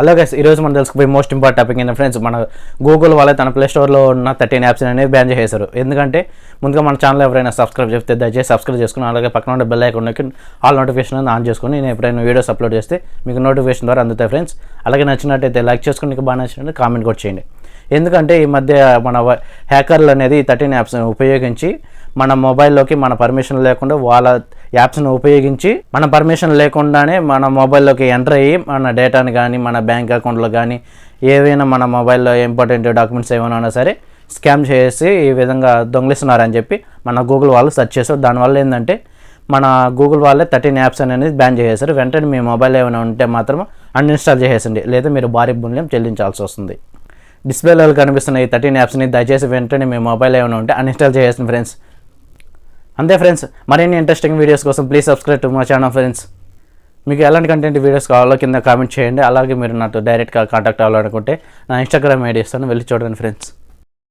Hello guys, ఈరోజు మనం తెలుసుకుపోయి most important topic ఏంటంటే ఫ్రెండ్స్, మన గూగుల్ వాళ్ళే తన ప్లే స్టోర్లో ఉన్న 13 యాప్స్ అనేది బ్యాన్ చేశారు. ఎందుకంటే ముందుగా మన ఛానల్ ఎవరైనా సబ్స్క్రైబ్ చేస్తే దయచేసి సబ్స్క్రైబ్ చేసుకుని, అలాగే పక్కన ఉన్న బెల్ ఐకాన్కి ఆల్ నోటిఫికేషన్ ఆన్ చేసుకుని నేను ఎప్పుడైనా వీడియోస్ అప్లోడ్ చేస్తే మీకు నోటిఫికేషన్ ద్వారా అందుతాయి ఫ్రెండ్స్. అలాగే నచ్చినట్టయితే లైక్ చేసుకుని, మీకు బాగా నచ్చినట్టు కామెంట్ కూడా చేయండి. ఎందుకంటే ఈ మధ్య మన హ్యాకర్లు అనేది 13 యాప్స్ని ఉపయోగించి మన మొబైల్లోకి మన పర్మిషన్ లేకుండా వాళ్ళ యాప్స్ను ఉపయోగించి మన పర్మిషన్ లేకుండానే మన మొబైల్లోకి ఎంటర్ అయ్యి మన డేటాని కానీ మన బ్యాంక్ అకౌంట్లో కానీ ఏవైనా మన మొబైల్లో ఇంపార్టెంట్ డాక్యుమెంట్స్ ఏమైనా ఉన్నా సరే స్కామ్ చేసి ఈ విధంగా దొంగిలిస్తున్నారని చెప్పి మన గూగుల్ వాళ్ళు సెర్చ్ చేశారు. దానివల్ల ఏంటంటే మన గూగుల్ వాళ్ళే 13 యాప్స్ అనేది బ్యాన్ చేసేసారు. వెంటనే మీ మొబైల్ ఏమైనా ఉంటే మాత్రం అన్ఇన్స్టాల్ చేసేసండి, లేదా మీరు భారీ మూల్యం చెల్లించాల్సి వస్తుంది. డిస్ప్లేలో కనిపిస్తున్న ఈ 13 యాప్స్ని దయచేసి వెంటనే మీ మొబైల్ ఏమైనా ఉంటే అన్ఇన్స్టాల్ చేసేయండి ఫ్రెండ్స్. అంతే ఫ్రెండ్స్, మరిన్ని ఇంట్రెస్టింగ్ వీడియోస్ కోసం please subscribe to my channel friends. మీకు ఎలాంటి కంటెంట్ వీడియోస్ కావాలో కింద కామెంట్ చేయండి. అలాగే మీరు నాతో డైరెక్ట్గా కాంటాక్ట్ అవ్వాలనుకుంటే నా ఇన్స్టాగ్రామ్ ఐడి ఇస్తాను, వెళ్ళి చూడండి ఫ్రెండ్స్.